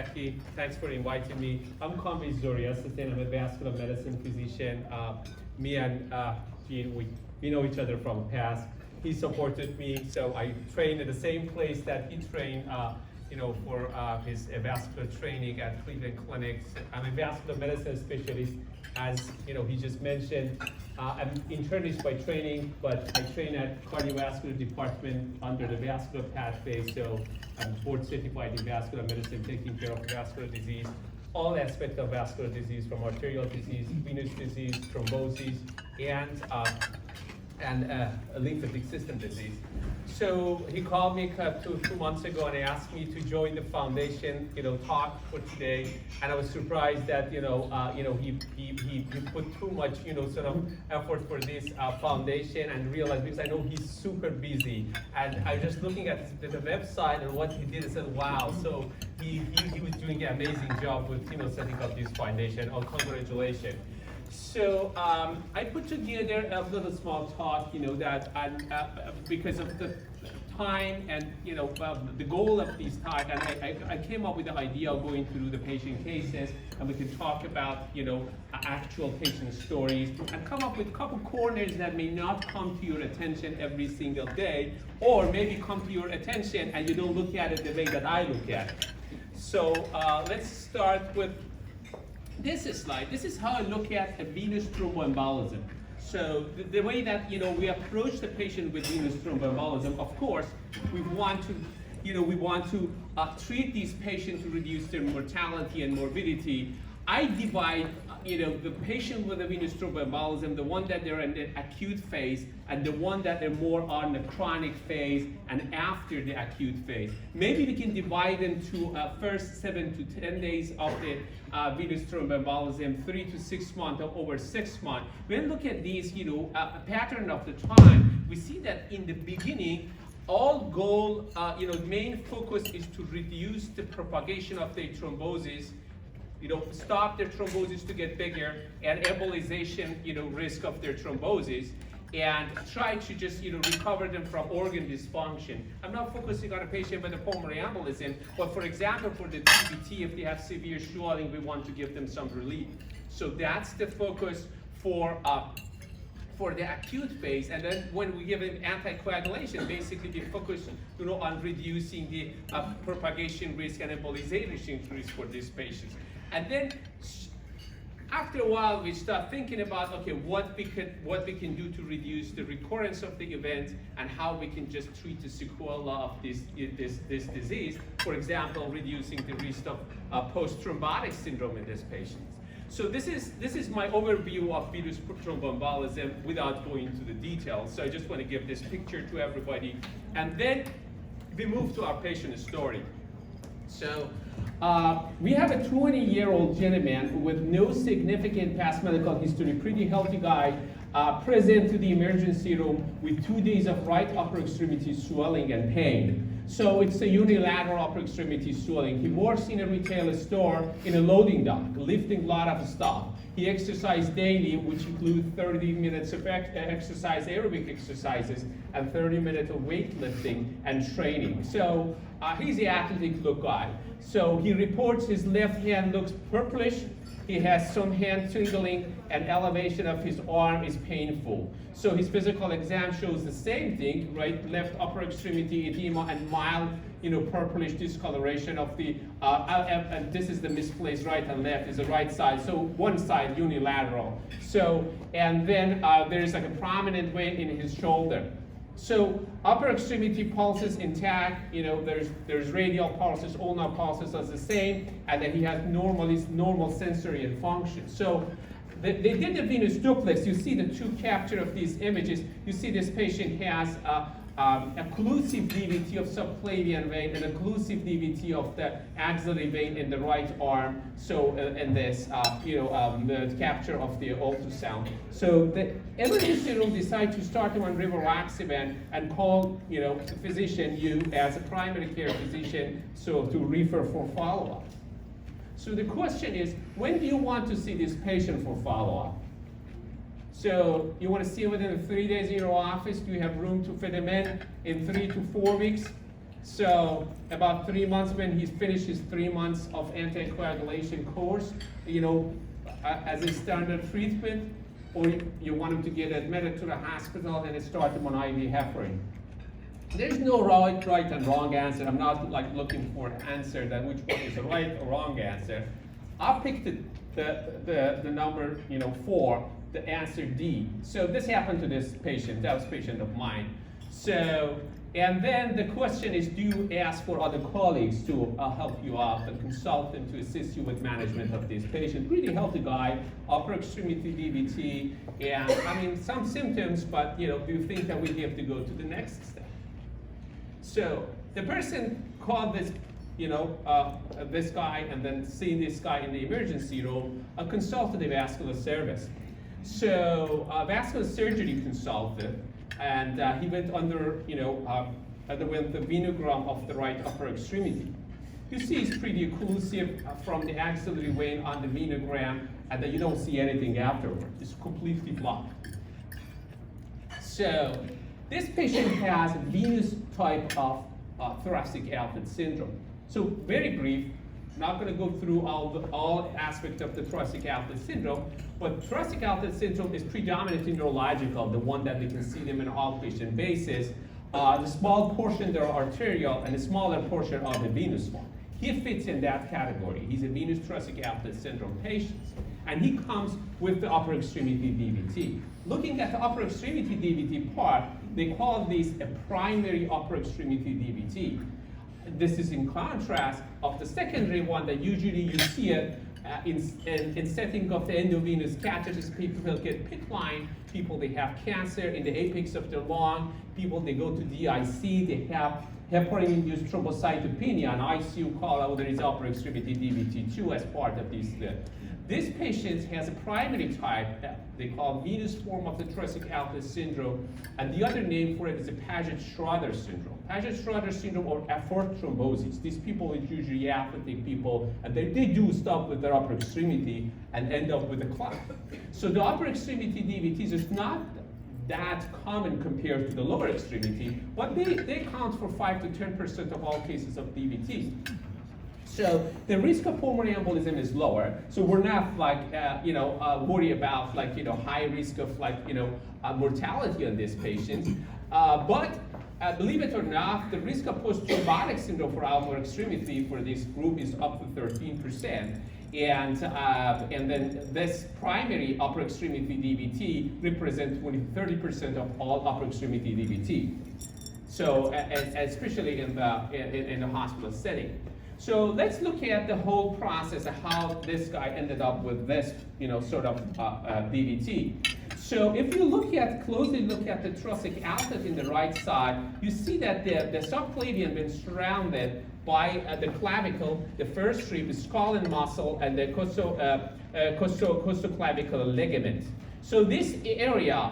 Becky. Thanks for inviting me. I'm Kambiz Zorriasateyn. I'm a vascular medicine physician. Me and Gene, we know each other from the past. He supported me, so I trained at the same place that he trained, for his vascular training at Cleveland Clinic. I'm a vascular medicine specialist, as he just mentioned. I'm internist by training, but I train at cardiovascular department under the vascular pathway, so I'm board certified in vascular medicine, taking care of vascular disease, all aspects of vascular disease, from arterial disease, venous disease, thrombosis, and lymphatic system disease. So he called me two months ago and asked me to join the foundation, talk for today. And I was surprised that he put too much sort of effort for this foundation, and realized, because I know he's super busy. And I was just looking at the website and what he did and said, wow. So he was doing an amazing job with setting up this foundation. Oh, congratulations. So I put together a little small talk, because of the time and the goal of this talk, and I came up with the idea of going through the patient cases, and we can talk about actual patient stories, and come up with a couple corners that may not come to your attention every single day, or maybe come to your attention and you don't look at it the way that I look at it. So let's start with this slide. This is how I look at a venous thromboembolism. So the way that we approach the patient with venous thromboembolism, of course, we want to treat these patients to reduce their mortality and morbidity. I divide the patient with a venous thromboembolism, the one that they're in the acute phase, and the one that they're more on the chronic phase and after the acute phase. Maybe we can divide them to first 7 to 10 days of the venous thromboembolism, 3 to 6 months, or over 6 months. When we look at these, pattern of the time, we see that in the beginning, all goal, main focus is to reduce the propagation of the thrombosis, stop their thrombosis to get bigger, and embolization, risk of their thrombosis, and try to just, recover them from organ dysfunction. I'm not focusing on a patient with a pulmonary embolism, but for example, for the DVT, if they have severe swelling, we want to give them some relief. So that's the focus for the acute phase. And then when we give them anticoagulation, basically we focus on reducing the propagation risk and embolization risk for these patients. And then after a while, we start thinking about, okay, what we can do to reduce the recurrence of the event, and how we can just treat the sequela of this disease. For example, reducing the risk of post-thrombotic syndrome in these patients. So this is my overview of venous thromboembolism without going into the details. So I just want to give this picture to everybody. And then we move to our patient story. So we have a 20-year-old gentleman with no significant past medical history, pretty healthy guy, present to the emergency room with 2 days of right upper extremity swelling and pain. So it's a unilateral upper extremity swelling. He works in a retail store in a loading dock, lifting a lot of stuff. He exercises daily, which includes 30 minutes of exercise, aerobic exercises, and 30 minutes of weightlifting and training. So he's the athletic look guy. So he reports his left hand looks purplish. He has some hand tingling, and elevation of his arm is painful. So his physical exam shows the same thing, right? Left upper extremity edema and mild, purplish discoloration of the, and this is the misplaced right and left is the right side. So one side unilateral. So, and then there's like a prominent vein in his shoulder. So upper extremity pulses intact, there's radial pulses, ulnar pulses are the same, and then he has normal sensory and function. So they did the venous duplex. You see the two capture of these images. You see this patient has occlusive DVT of subclavian vein and occlusive DVT of the axillary vein in the right arm. So in this, the capture of the ultrasound. So the emergency room decided to start him on rivaroxaban and call, the physician, you as a primary care physician, so to refer for follow-up. So the question is, when do you want to see this patient for follow-up? So you want to see him within 3 days in your office? Do you have room to fit him in 3 to 4 weeks? So about 3 months, when he's finished his 3 months of anticoagulation course, as a standard treatment, or you want him to get admitted to the hospital and start him on IV heparin. There's no right and wrong answer. I'm not like looking for an answer that which one is the right or wrong answer. I picked the number 4, the answer D. So this happened to this patient. That was a patient of mine. So, and then the question is, do you ask for other colleagues to help you out and consult them to assist you with management of this patient? Really healthy guy, upper extremity DVT, and I mean some symptoms, but do you think that we have to go to the next step? So the person called this, this guy, and then seeing this guy in the emergency room, consulted a vascular service. So vascular surgery consultant, and he went underwent the venogram of the right upper extremity. You see it's pretty occlusive from the axillary vein on the venogram, and then you don't see anything afterward. It's completely blocked. So this patient has venous type of thoracic outlet syndrome. So very brief, not going to go through all aspects of the thoracic outlet syndrome, but thoracic outlet syndrome is predominantly neurological, the one that we can see them on an outpatient basis. The small portion, they're arterial, and the smaller portion are the venous one. He fits in that category. He's a venous thoracic outlet syndrome patient, and he comes with the upper extremity DVT. Looking at the upper extremity DVT part, they call this a primary upper extremity DVT. This is in contrast of the secondary one that usually you see it in setting of the endovenous catheters. People get PICC line, people they have cancer in the apex of their lung, people they go to DIC, they have heparin-induced thrombocytopenia, and ICU call out there is upper extremity DVT2 as part of this. This patient has a primary type that they call venous form of the thoracic outlet syndrome, and the other name for it is a Paget-Schroeder syndrome. Paget-Schroeder syndrome or effort thrombosis. These people are usually athletic people, and they do stop with their upper extremity and end up with a clot. So the upper extremity DVTs is not that common compared to the lower extremity, but they count for 5 to 10% of all cases of DVTs. So the risk of pulmonary embolism is lower. So we're not like, worry about like, high risk of like, mortality on this patient. But believe it or not, the risk of post-thrombotic syndrome for upper extremity for this group is up to 13%. And then this primary upper extremity DVT represents 30% of all upper extremity DVT. So, especially in the hospital setting. So let's look at the whole process of how this guy ended up with this, sort of DVT. So if you closely look at the thoracic outlet in the right side, you see that the subclavian been surrounded by the clavicle, the first strip, the skull and muscle, and the costoclavicular ligament. So this area,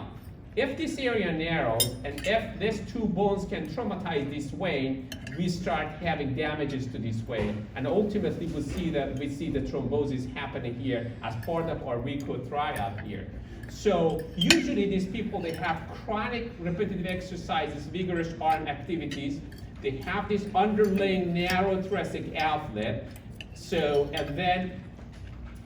if this area narrows, and if these two bones can traumatize this vein, we start having damages to this vein, and ultimately we see the thrombosis happening here as part of our Rico triad here. So usually these people, they have chronic repetitive exercises, vigorous arm activities. They have this underlying narrow thoracic outlet. So, and then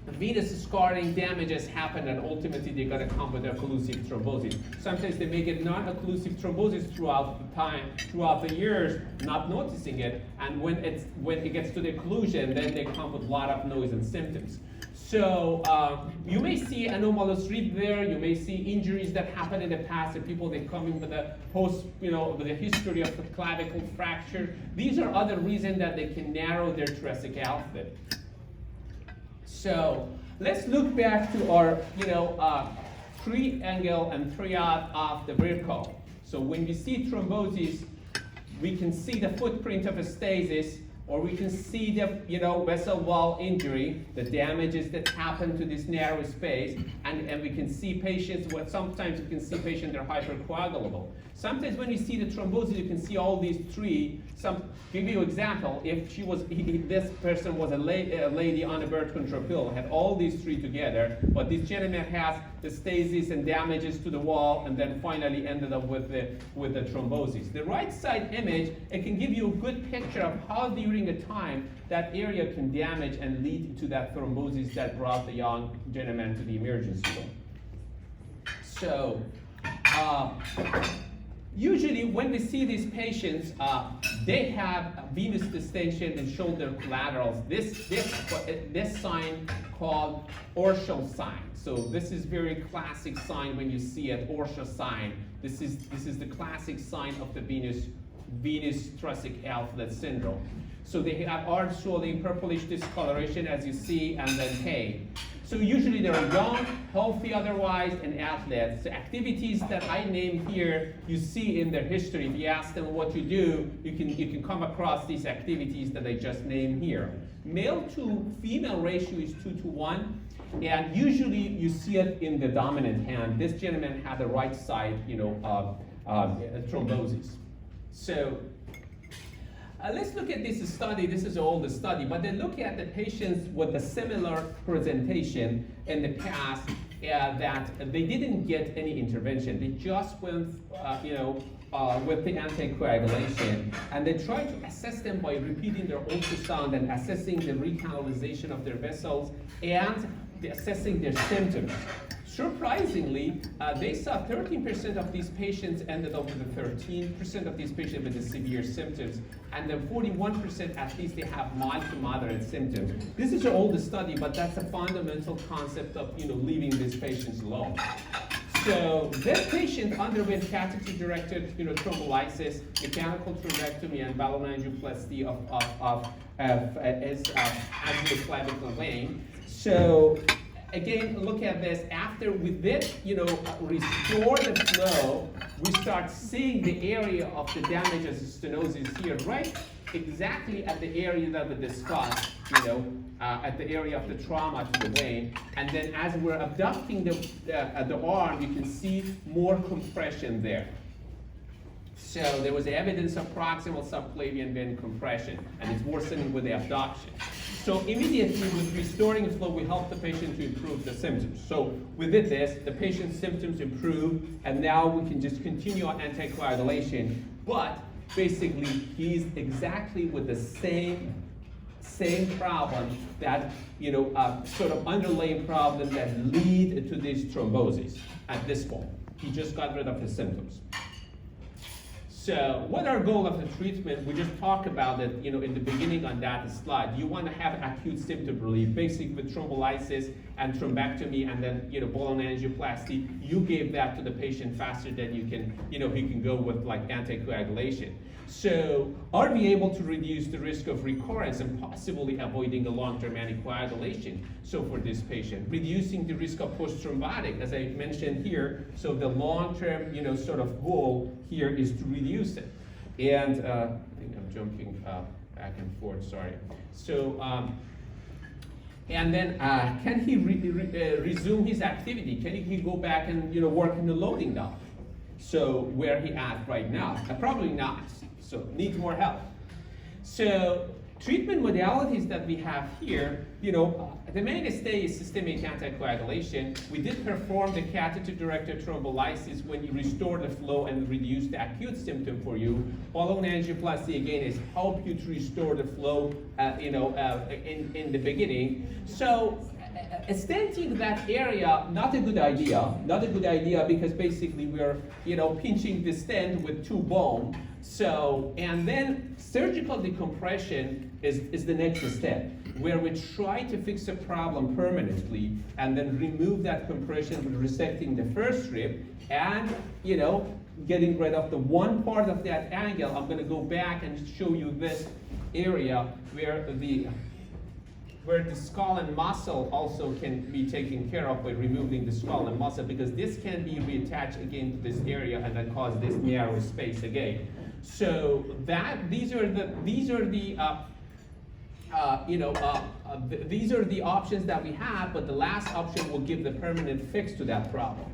venous scarring damages happen, and ultimately they're going to come with occlusive thrombosis. Sometimes they may get non-occlusive thrombosis throughout the time, throughout the years, not noticing it, and when it gets to the occlusion, then they come with a lot of noise and symptoms. So you may see anomalous rib there. You may see injuries that happened in the past, and people they come in with a with a history of the clavicle fracture. These are other reasons that they can narrow their thoracic outlet. So let's look back to our triangle and triad of the Virchow. So when we see thrombosis, we can see the footprint of a stasis, or we can see the vessel wall injury, the damages that happen to this narrow space, and we can see patients, sometimes you can see patients that are hypercoagulable. Sometimes when you see the thrombosis, you can see all these three. Give you an example, if this person was a lady on a birth control pill, had all these three together, but this gentleman has the stasis and damages to the wall, and then finally ended up with the thrombosis. The right side image, it can give you a good picture of how during a time that area can damage and lead to that thrombosis that brought the young gentleman to the emergency room. So, usually when we see these patients, they have venous distension and shoulder collaterals. This sign called Orschel sign. So this is very classic sign when you see an Orschel sign. This is the classic sign of the venous thoracic outlet syndrome. So they have arch swelling, purplish discoloration as you see, and then pain. So usually they're young, healthy otherwise, and athletes. The activities that I name here, you see in their history. If you ask them what you do, you can come across these activities that I just named here. Male to female ratio is 2:1, and usually you see it in the dominant hand. This gentleman had the right side, thrombosis. So let's look at this study. This is an older study, but they look at the patients with a similar presentation in the past that they didn't get any intervention. They just went, with the anticoagulation, and they tried to assess them by repeating their ultrasound and assessing the recanalization of their vessels and assessing their symptoms. Surprisingly, they saw 13% of these patients ended up with 13% of these patients with the severe symptoms, and then 41% at least they have mild to moderate symptoms. This is an older study, but that's a fundamental concept of leaving these patients alone. So this patient underwent catheter-directed thrombolysis, mechanical thrombectomy, and ballonangioplasty of clavicle vein. So again, look at this. After we did, restore the flow, we start seeing the area of the damage as stenosis here, right? Exactly at the area that we discussed, at the area of the trauma to the vein. And then as we're abducting the arm, you can see more compression there. So there was evidence of proximal subclavian vein compression, and it's worsening with the abduction. So immediately with restoring flow, we help the patient to improve the symptoms. So we did this, the patient's symptoms improved, and now we can just continue on anticoagulation. But basically, he's exactly with the same problem that, sort of underlying problem that lead to this thrombosis at this point. He just got rid of his symptoms. So what our goal of the treatment, we just talked about it, in the beginning on that slide. You want to have acute symptom relief, basically with thrombolysis and thrombectomy, and then, ballonangioplasty. You gave that to the patient faster than you can, he can go with like anticoagulation. So are we able to reduce the risk of recurrence and possibly avoiding a long-term anticoagulation? So for this patient, reducing the risk of post-thrombotic, as I mentioned here. So the long-term, sort of goal here is to reduce it. And I think I'm jumping back and forth, sorry. So, and then can he resume his activity? Can he go back and work in the loading dock? So where he at right now? Probably not. So needs more help. So treatment modalities that we have here, the mainstay is systemic anticoagulation. We did perform the catheter-directed thrombolysis when you restore the flow and reduce the acute symptom for you. Ballonangioplasty again is help you to restore the flow, in the beginning. So stenting that area, not a good idea. Not a good idea because basically we're, pinching the stent with two bone. So, and then surgical decompression is the next step, where we try to fix a problem permanently and then remove that compression with resecting the first rib and, getting rid of the one part of that angle. I'm going to go back and show you this area where the skull and muscle also can be taken care of by removing the skull and muscle, because this can be reattached again to this area and then cause this narrow space again. So these are the options that we have, but the last option will give the permanent fix to that problem.